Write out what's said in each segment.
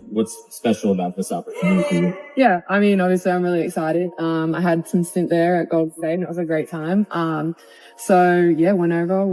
what's special about this opportunity for you? Yeah, I mean, obviously I'm really excited. I had some stint there at Golden State and it was a great time. So yeah, went over,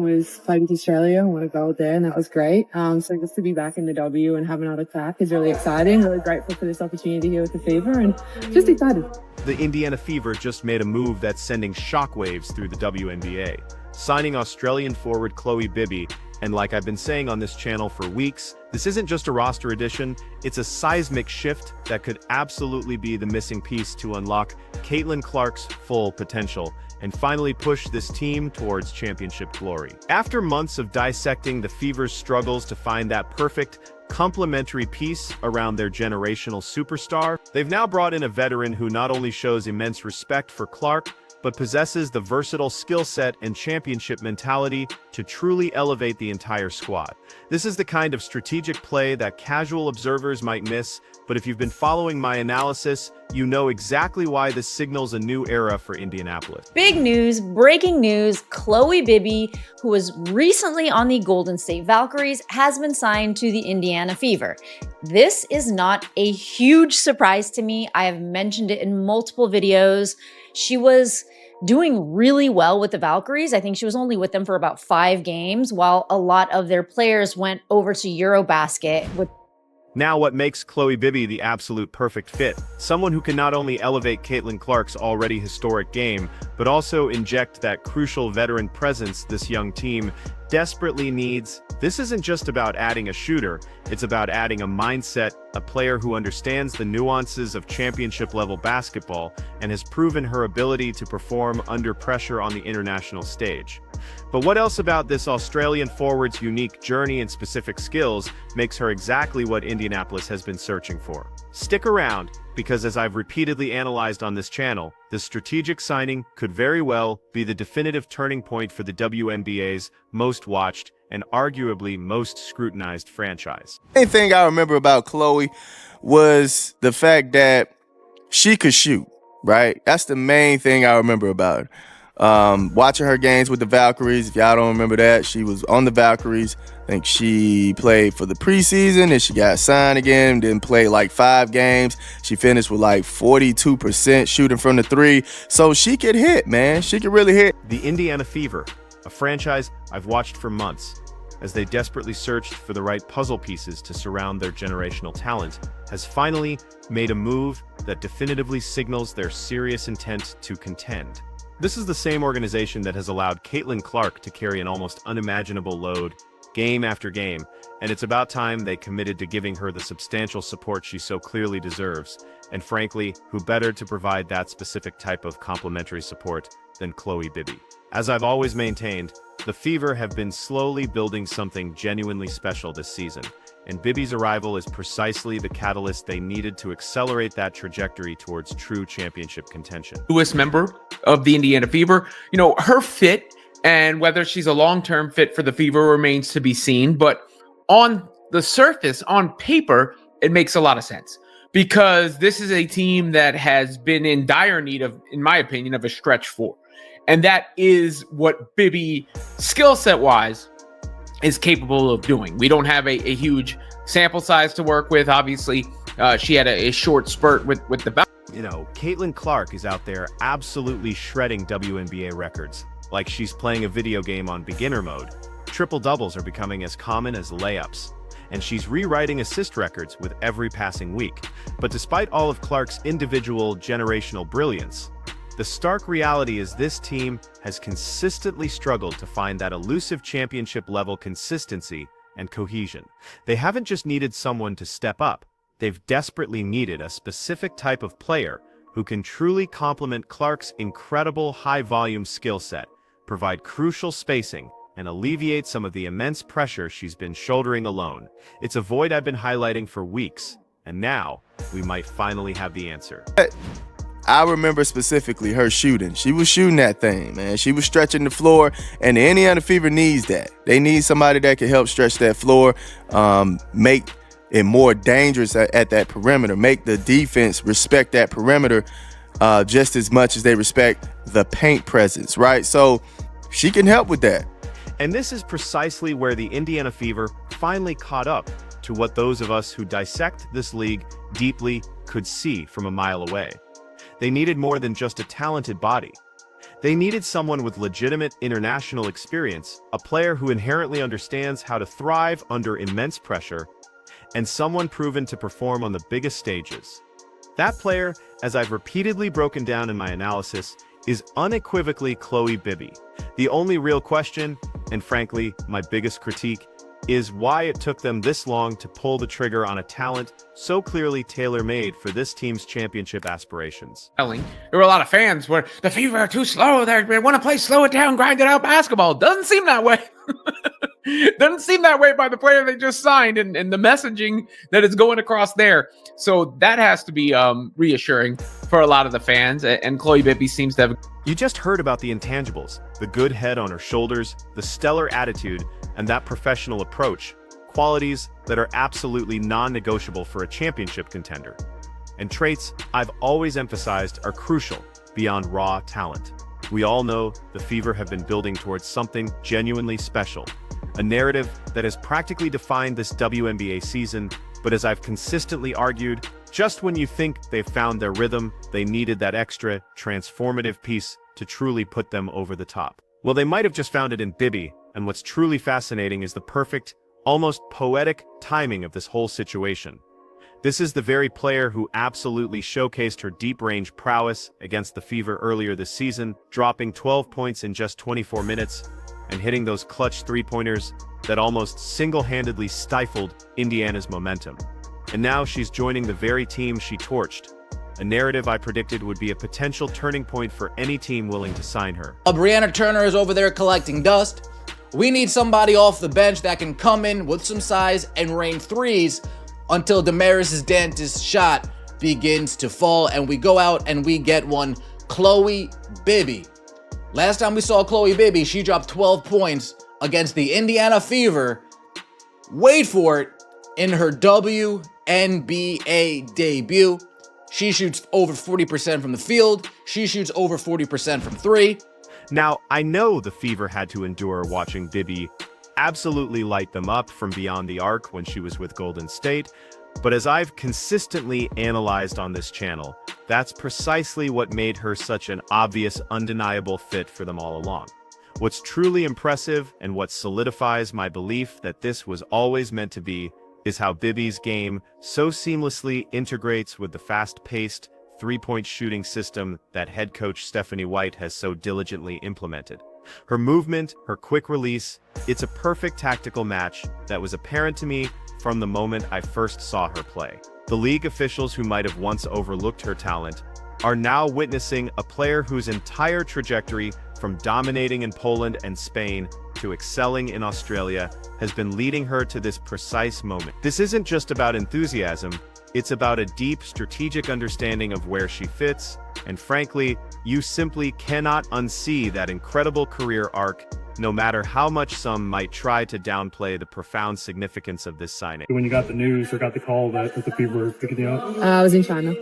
played with Australia, won a gold there and that was great. So just to be back in the W and have another crack is really exciting. Really grateful for this opportunity here with the Fever and just excited. The Indiana Fever just made a move that's sending shockwaves through the WNBA, signing Australian forward Chloe Bibby. And like I've been saying on this channel for weeks, this isn't just a roster addition, it's a seismic shift that could absolutely be the missing piece to unlock Caitlin Clark's full potential and finally push this team towards championship glory. After months of dissecting the Fever's struggles to find that perfect, complementary piece around their generational superstar, they've now brought in a veteran who not only shows immense respect for Clark, but possesses the versatile skill set and championship mentality to truly elevate the entire squad. This is the kind of strategic play that casual observers might miss, but if you've been following my analysis, you know exactly why this signals a new era for Indianapolis. Big news, breaking news, Chloe Bibby, who was recently on the Golden State Valkyries, has been signed to the Indiana Fever. This is not a huge surprise to me. I have mentioned it in multiple videos. She was doing really well with the Valkyries. I think she was only with them for about 5 games, while a lot of their players went over to Eurobasket. Now, what makes Chloe Bibby the absolute perfect fit? Someone who can not only elevate Caitlin Clark's already historic game, but also inject that crucial veteran presence this young team desperately needs. This isn't just about adding a shooter, it's about adding a mindset, a player who understands the nuances of championship-level basketball and has proven her ability to perform under pressure on the international stage. But what else about this Australian forward's unique journey and specific skills makes her exactly what Indianapolis has been searching for? Stick around, because as I've repeatedly analyzed on this channel, this strategic signing could very well be the definitive turning point for the WNBA's most watched and arguably most scrutinized franchise. The main thing I remember about Chloe was the fact that she could shoot, right? That's the main thing I remember about her. Watching her games with the Valkyries, if y'all don't remember that, she was on the Valkyries. I think she played for the preseason and she got signed again, then played like 5 games. She finished with like 42% shooting from the 3. So she could hit, man. She could really hit. The Indiana Fever, a franchise I've watched for months, as they desperately searched for the right puzzle pieces to surround their generational talent, has finally made a move that definitively signals their serious intent to contend. This is the same organization that has allowed Caitlin Clark to carry an almost unimaginable load game after game, and it's about time they committed to giving her the substantial support she so clearly deserves. And frankly, who better to provide that specific type of complementary support than Chloe Bibby? As I've always maintained, the Fever have been slowly building something genuinely special this season, and Bibby's arrival is precisely the catalyst they needed to accelerate that trajectory towards true championship contention. Newest member of the Indiana Fever, you know, her fit and whether she's a long-term fit for the Fever remains to be seen, but on the surface, on paper, it makes a lot of sense because this is a team that has been in dire need of, in my opinion, of a stretch 4. And that is what Bibby, skill set wise, is capable of doing. We don't have a huge sample size to work with. Obviously, she had a short spurt with the. You know, Caitlin Clark is out there absolutely shredding WNBA records, like she's playing a video game on beginner mode. Triple doubles are becoming as common as layups, and she's rewriting assist records with every passing week. But despite all of Clark's individual generational brilliance, the stark reality is this team has consistently struggled to find that elusive championship-level consistency and cohesion. They haven't just needed someone to step up, they've desperately needed a specific type of player who can truly complement Clark's incredible high-volume skill set, provide crucial spacing, and alleviate some of the immense pressure she's been shouldering alone. It's a void I've been highlighting for weeks, and now we might finally have the answer. I remember specifically her shooting. She was shooting that thing, man. She was stretching the floor, and the Indiana Fever needs that. They need somebody that can help stretch that floor, make it more dangerous at that perimeter, make the defense respect that perimeter just as much as they respect the paint presence, right? So she can help with that. And this is precisely where the Indiana Fever finally caught up. to what those of us who dissect this league deeply could see from a mile away. They needed more than just a talented body. They needed someone with legitimate international experience, a player who inherently understands how to thrive under immense pressure, and someone proven to perform on the biggest stages. That player, as I've repeatedly broken down in my analysis, is unequivocally Chloe Bibby. The only real question, and frankly, my biggest critique, is why it took them this long to pull the trigger on a talent so clearly tailor-made for this team's championship aspirations. There were a lot of fans where the Fever are too slow. They want to play slow it down, grind it out basketball. Doesn't seem that way. Doesn't seem that way by the player they just signed and the messaging that is going across there. So that has to be reassuring for a lot of the fans. And Chloe Bibby seems to have... You just heard about the intangibles, the good head on her shoulders, the stellar attitude, and that professional approach, qualities that are absolutely non-negotiable for a championship contender. And traits I've always emphasized are crucial beyond raw talent. We all know the Fever have been building towards something genuinely special, a narrative that has practically defined this WNBA season, but as I've consistently argued, just when you think they've found their rhythm, they needed that extra, transformative piece to truly put them over the top. Well, they might have just found it in Bibby, and what's truly fascinating is the perfect, almost poetic timing of this whole situation. This is the very player who absolutely showcased her deep-range prowess against the Fever earlier this season, dropping 12 points in just 24 minutes and hitting those clutch three-pointers that almost single-handedly stifled Indiana's momentum. And now she's joining the very team she torched, a narrative I predicted would be a potential turning point for any team willing to sign her. Brianna Turner is over there collecting dust. We need somebody off the bench that can come in with some size and rain threes until Damaris Dantis' shot begins to fall and we go out and we get one. Chloe Bibby. Last time we saw Chloe Bibby, she dropped 12 points against the Indiana Fever. Wait for it, in her WNBA debut. She shoots over 40% from the field. She shoots over 40% from three. Now, I know the Fever had to endure watching Bibby absolutely light them up from beyond the arc when she was with Golden State, but as I've consistently analyzed on this channel, that's precisely what made her such an obvious, undeniable fit for them all along. What's truly impressive and what solidifies my belief that this was always meant to be is how Bibby's game so seamlessly integrates with the fast-paced, three-point shooting system that head coach Stephanie White has so diligently implemented. Her movement, her quick release, it's a perfect tactical match that was apparent to me from the moment I first saw her play. The league officials who might have once overlooked her talent are now witnessing a player whose entire trajectory from dominating in Poland and Spain to excelling in Australia has been leading her to this precise moment. This isn't just about enthusiasm, it's about a deep strategic understanding of where she fits, and frankly, you simply cannot unsee that incredible career arc, no matter how much some might try to downplay the profound significance of this signing. When you got the news or got the call that the Fever were picking you up? I was in China.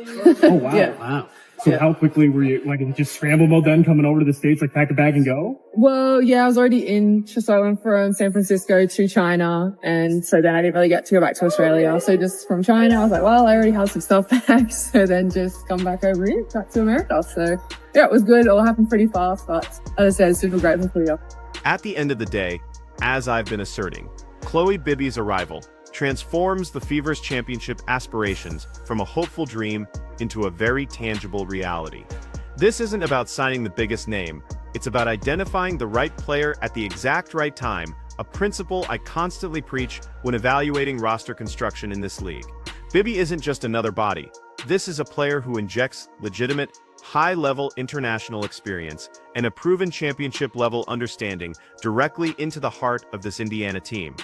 Oh, wow. Yeah. Wow. So how quickly were you, like, in just scramble mode then, coming over to the States, like pack a bag and go? Well, yeah, I was already in, so I went from San Francisco to China, and so then I didn't really get to go back to Australia. So just from China, I was like, well, I already have some stuff back, so then just come back over here, back to America. So yeah, it was good. It all happened pretty fast, but as I said, super grateful for you. At the end of the day, as I've been asserting, Chloe Bibby's arrival transforms the Fever's championship aspirations from a hopeful dream into a very tangible reality. This isn't about signing the biggest name, it's about identifying the right player at the exact right time, a principle I constantly preach when evaluating roster construction in this league. Bibby isn't just another body. This is a player who injects legitimate, high-level international experience and a proven championship-level understanding directly into the heart of this Indiana team.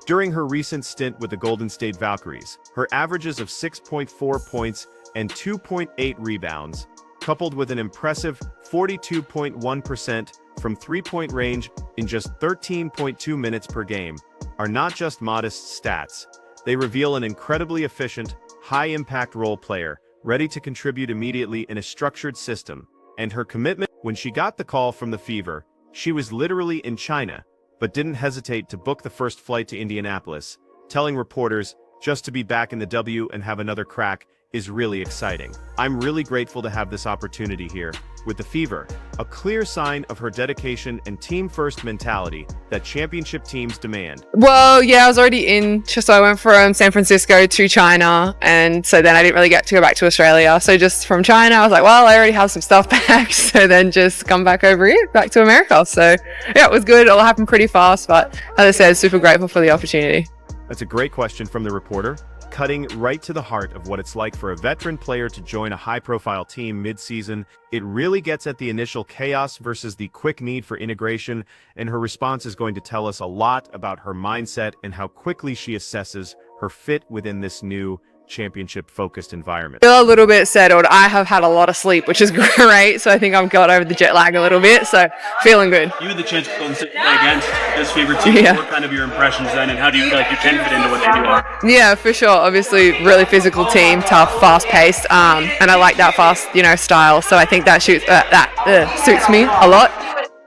During her recent stint with the Golden State Valkyries, her averages of 6.4 points and 2.8 rebounds, coupled with an impressive 42.1% from three-point range in just 13.2 minutes per game, are not just modest stats. They reveal an incredibly efficient, high-impact role player, ready to contribute immediately in a structured system. And her commitment, when she got the call from the Fever, she was literally in China, but didn't hesitate to book the first flight to Indianapolis, telling reporters just to be back in the W and have another crack is really exciting. I'm really grateful to have this opportunity here with the Fever, a clear sign of her dedication and team-first mentality that championship teams demand. Well, yeah, I was already in, so I went from San Francisco to China, and so then I didn't really get to go back to Australia. So just from China, I was like, well, I already have some stuff back, so then just come back over here, back to America. So yeah, it was good. It all happened pretty fast, but as I said, super grateful for the opportunity. That's a great question from the reporter, cutting right to the heart of what it's like for a veteran player to join a high-profile team mid-season. It really gets at the initial chaos versus the quick need for integration, and her response is going to tell us a lot about her mindset and how quickly she assesses her fit within this new championship-focused environment. Feel a little bit settled. I have had a lot of sleep, which is great, so I think I've got over the jet lag a little bit, so feeling good. You had the chance to go and play against this favorite team. Yeah. What kind of your impressions then, and how do you feel like you can fit into what they do are? Yeah, for sure. Obviously, really physical team, tough, fast-paced, and I like that fast, style. So I think that suits me a lot.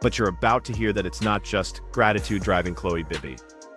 But you're about to hear that it's not just gratitude driving Chloe Bibby.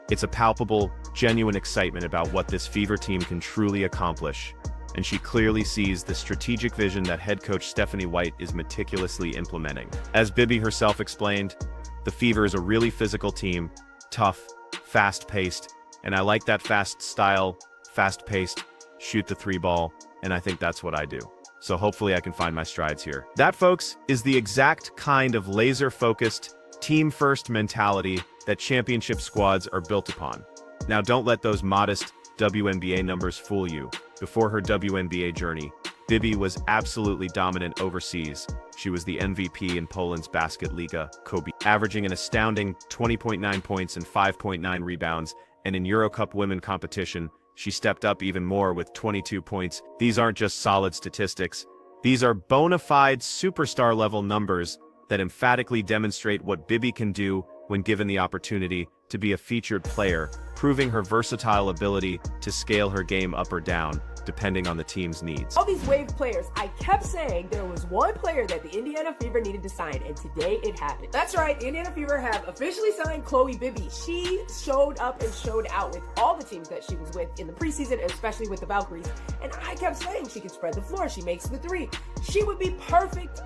It's a palpable, genuine excitement about what this Fever team can truly accomplish, and she clearly sees the strategic vision that head coach Stephanie White is meticulously implementing. As Bibby herself explained, the Fever is a really physical team, tough, fast-paced, and I like that fast style, fast-paced, shoot the three ball, and I think that's what I do. So hopefully I can find my strides here. That, folks, is the exact kind of laser-focused, team-first mentality that championship squads are built upon. Now, don't let those modest WNBA numbers fool you. Before her WNBA journey, Bibby was absolutely dominant overseas. She was the MVP in Poland's Basket Liga, Kobe, averaging an astounding 20.9 points and 5.9 rebounds, and in Eurocup women competition, she stepped up even more with 22 points. These aren't just solid statistics. These are bona fide superstar-level numbers that emphatically demonstrate what Bibby can do when given the opportunity to be a featured player, proving her versatile ability to scale her game up or down, depending on the team's needs. All these Wave players, I kept saying there was one player that the Indiana Fever needed to sign, and today it happened. That's right, the Indiana Fever have officially signed Chloe Bibby. She showed up and showed out with all the teams that she was with in the preseason, especially with the Valkyries. And I kept saying she could spread the floor, she makes the three. She would be a perfect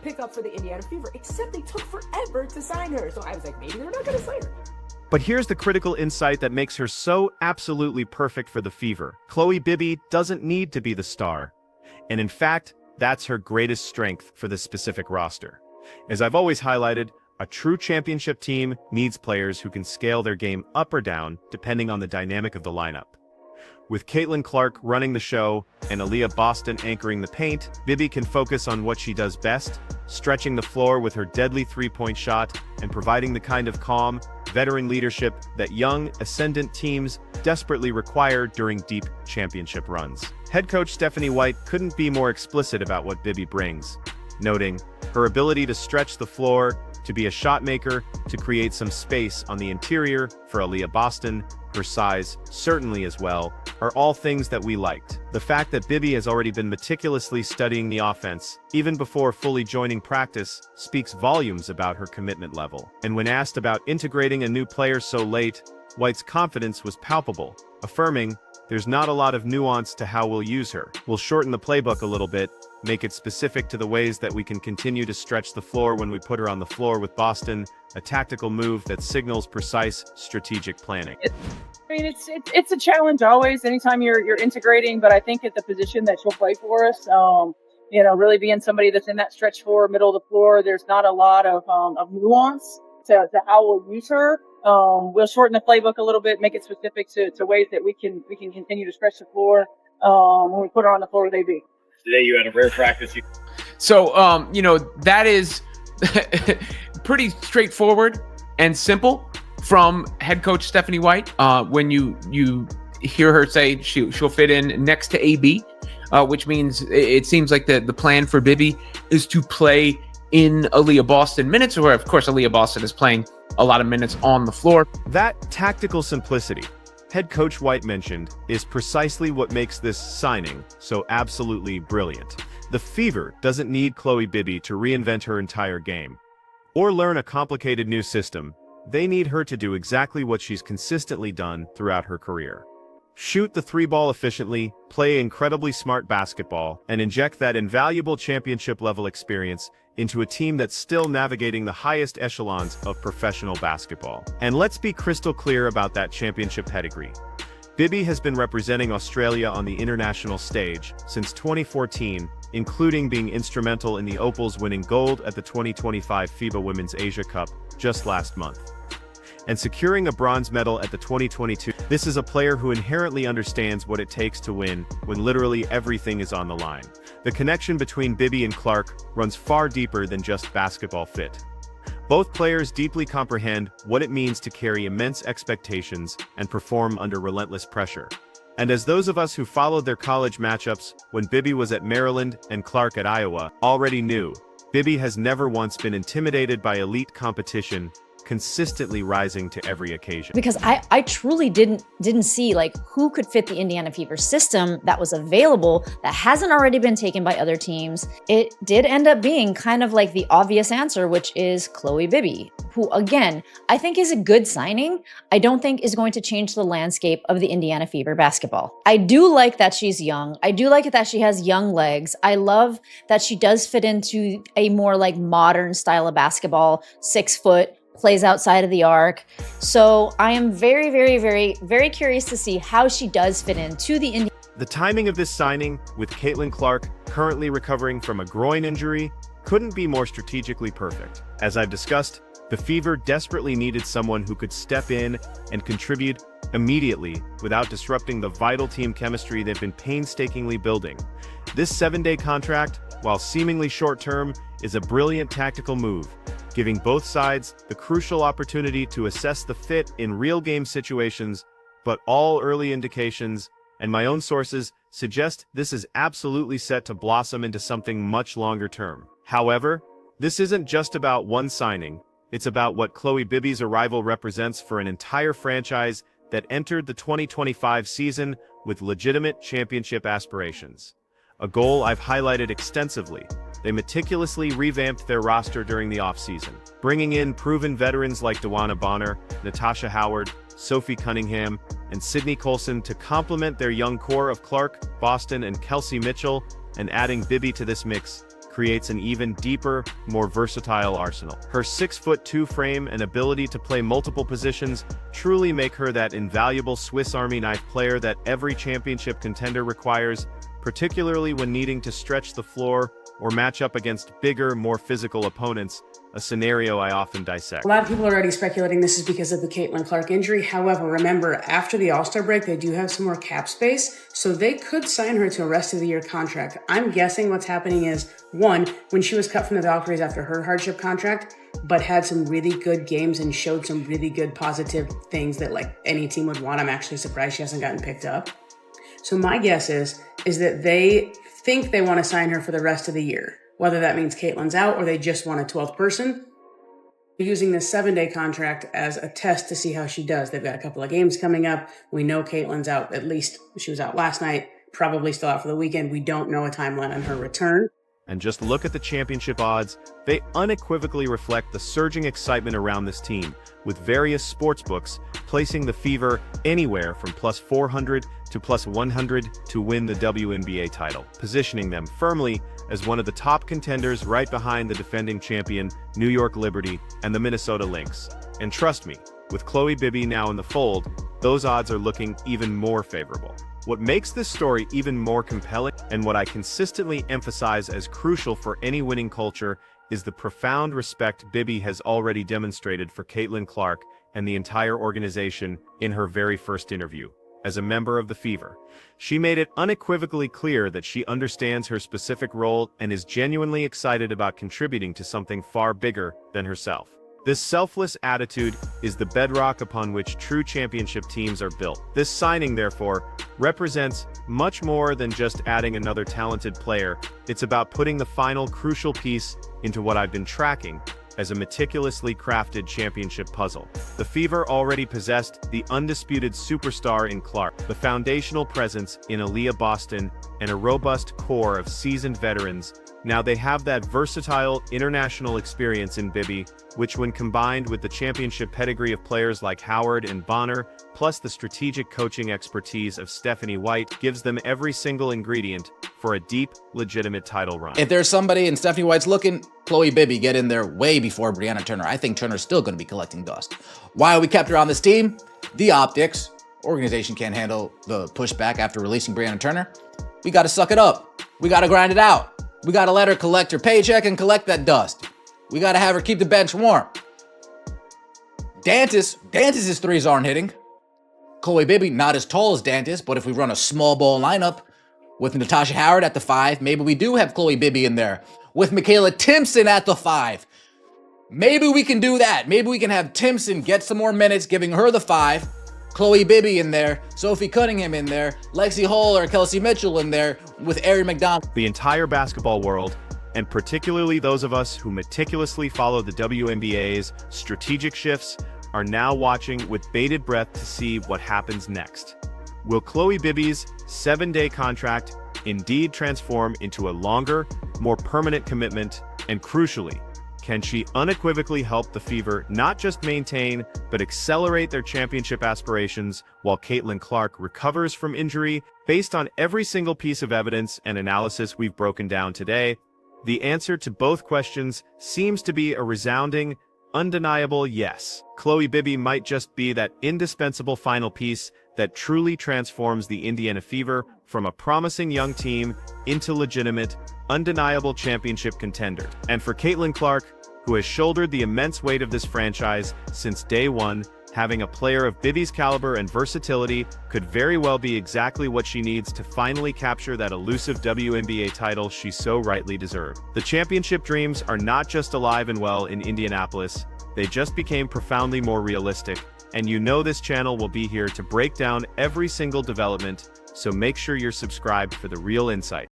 pickup for the Indiana Fever, except they took forever to sign her. So I was like, maybe they're not gonna sign her. But here's the critical insight that makes her so absolutely perfect for the Fever. Chloe Bibby doesn't need to be the star. And in fact, that's her greatest strength for this specific roster. As I've always highlighted, a true championship team needs players who can scale their game up or down depending on the dynamic of the lineup. With Caitlin Clark running the show and Aaliyah Boston anchoring the paint, Bibby can focus on what she does best, stretching the floor with her deadly three-point shot and providing the kind of calm, veteran leadership that young, ascendant teams desperately require during deep championship runs. Head coach Stephanie White couldn't be more explicit about what Bibby brings, noting her ability to stretch the floor, to be a shot maker, to create some space on the interior for Aaliyah Boston, her size certainly as well, are all things that we liked. The fact that Bibby has already been meticulously studying the offense, even before fully joining practice, speaks volumes about her commitment level. And when asked about integrating a new player so late, White's confidence was palpable, affirming, "There's not a lot of nuance to how we'll use her. We'll shorten the playbook a little bit, make it specific to the ways that we can continue to stretch the floor when we put her on the floor with Boston, a tactical move that signals precise strategic planning." I mean, it's a challenge always, anytime you're integrating, but I think at the position that she'll play for us, really being somebody that's in that stretch four, middle of the floor, there's not a lot of nuance to how we'll use her. We'll shorten the playbook a little bit, make it specific to ways that we can continue to stretch the floor when we put her on the floor with AB. Today you had a rare practice. So, that is pretty straightforward and simple from head coach Stephanie White. When you hear her say she'll fit in next to AB, which means it seems like the plan for Bibby is to play in Aaliyah Boston minutes, where of course Aaliyah Boston is playing a lot of minutes on the floor. That tactical simplicity head coach White mentioned is precisely what makes this signing so absolutely brilliant. The Fever doesn't need Chloe Bibby to reinvent her entire game or learn a complicated new system. They need her to do exactly what she's consistently done throughout her career. shoot the three ball efficiently, play incredibly smart basketball, and inject that invaluable championship-level experience into a team that's still navigating the highest echelons of professional basketball. And let's be crystal clear about that championship pedigree. Bibby has been representing Australia on the international stage since 2014, including being instrumental in the Opals winning gold at the 2025 FIBA Women's Asia Cup just last month, and securing a bronze medal at the 2022. This is a player who inherently understands what it takes to win when literally everything is on the line. The connection between Bibby and Clark runs far deeper than just basketball fit. Both players deeply comprehend what it means to carry immense expectations and perform under relentless pressure. And as those of us who followed their college matchups when Bibby was at Maryland and Clark at Iowa already knew, Bibby has never once been intimidated by elite competition, consistently rising to every occasion. Because I truly didn't see like who could fit the Indiana Fever system that was available that hasn't already been taken by other teams. It did end up being kind of like the obvious answer, which is Chloe Bibby, who again, I think is a good signing. I don't think is going to change the landscape of the Indiana Fever basketball. I do like that she's young. I do like that she has young legs. I love that she does fit into a more like modern style of basketball, 6 foot, plays outside of the arc. So I am very, very, very, very curious to see how she does fit into the Indiana. The timing of this signing, with Caitlin Clark currently recovering from a groin injury, couldn't be more strategically perfect. As I've discussed, the Fever desperately needed someone who could step in and contribute immediately without disrupting the vital team chemistry they've been painstakingly building. This 7-day contract, while seemingly short-term, is a brilliant tactical move, giving both sides the crucial opportunity to assess the fit in real-game situations, but all early indications, and my own sources, suggest this is absolutely set to blossom into something much longer term. However, this isn't just about one signing, it's about what Chloe Bibby's arrival represents for an entire franchise that entered the 2025 season with legitimate championship aspirations. A goal I've highlighted extensively. They meticulously revamped their roster during the offseason, bringing in proven veterans like Dewana Bonner, Natasha Howard, Sophie Cunningham, and Sydney Colson to complement their young core of Clark, Boston, and Kelsey Mitchell, and adding Bibby to this mix creates an even deeper, more versatile arsenal. Her 6'2" frame and ability to play multiple positions truly make her that invaluable Swiss Army knife player that every championship contender requires, particularly when needing to stretch the floor or match up against bigger, more physical opponents, a scenario I often dissect. A lot of people are already speculating this is because of the Caitlin Clark injury. However, remember, after the All-Star break, they do have some more cap space, so they could sign her to a rest of the year contract. I'm guessing what's happening is, one, when she was cut from the Valkyries after her hardship contract, but had some really good games and showed some really good positive things that like any team would want. I'm actually surprised she hasn't gotten picked up. So my guess is that they think they want to sign her for the rest of the year. Whether that means Caitlin's out or they just want a 12th person. They're using this 7-day contract as a test to see how she does. They've got a couple of games coming up. We know Caitlin's out, at least she was out last night, probably still out for the weekend. We don't know a timeline on her return. And just look at the championship odds. They unequivocally reflect the surging excitement around this team, with various sportsbooks placing the Fever anywhere from +400 to +100 to win the WNBA title, positioning them firmly as one of the top contenders right behind the defending champion New York Liberty and the Minnesota Lynx. And trust me, with Chloe Bibby now in the fold, those odds are looking even more favorable. What makes this story even more compelling, and what I consistently emphasize as crucial for any winning culture, is the profound respect Bibby has already demonstrated for Caitlin Clark and the entire organization in her very first interview. As a member of the Fever, she made it unequivocally clear that she understands her specific role and is genuinely excited about contributing to something far bigger than herself. This selfless attitude is the bedrock upon which true championship teams are built. This signing, therefore, represents much more than just adding another talented player. It's about putting the final crucial piece into what I've been tracking as a meticulously crafted championship puzzle. The Fever already possessed the undisputed superstar in Clark, the foundational presence in Aaliyah Boston, and a robust core of seasoned veterans. Now they have that versatile international experience in Bibby, which when combined with the championship pedigree of players like Howard and Bonner, plus the strategic coaching expertise of Stephanie White gives them every single ingredient for a deep, legitimate title run. If there's somebody and Stephanie White's looking, Chloe Bibby get in there way before Brianna Turner. I think Turner's still going to be collecting dust. Why we kept her on this team? The optics. Organization can't handle the pushback after releasing Brianna Turner. We got to suck it up. We got to grind it out. We got to let her collect her paycheck and collect that dust. We got to have her keep the bench warm. Dantis's threes aren't hitting. Chloe Bibby, not as tall as Dantis, but if we run a small ball lineup with Natasha Howard at the 5, maybe we do have Chloe Bibby in there. With Michaela Timpson at the 5. Maybe we can do that. Maybe we can have Timpson get some more minutes, giving her the 5. Chloe Bibby in there, Sophie Cunningham in there, Lexi Hull or Kelsey Mitchell in there with Ari McDonald. The entire basketball world, and particularly those of us who meticulously follow the WNBA's strategic shifts, are now watching with bated breath to see what happens next. Will Chloe Bibby's 7-day contract indeed transform into a longer, more permanent commitment? And crucially, can she unequivocally help the Fever not just maintain, but accelerate their championship aspirations while Caitlin Clark recovers from injury? Based on every single piece of evidence and analysis we've broken down today, the answer to both questions seems to be a resounding, undeniable yes. Chloe Bibby might just be that indispensable final piece that truly transforms the Indiana Fever from a promising young team into legitimate, undeniable championship contender. And for Caitlin Clark, who has shouldered the immense weight of this franchise since day one, having a player of Bibby's caliber and versatility could very well be exactly what she needs to finally capture that elusive WNBA title she so rightly deserved. The championship dreams are not just alive and well in Indianapolis, they just became profoundly more realistic, and you know this channel will be here to break down every single development, so make sure you're subscribed for the real insight.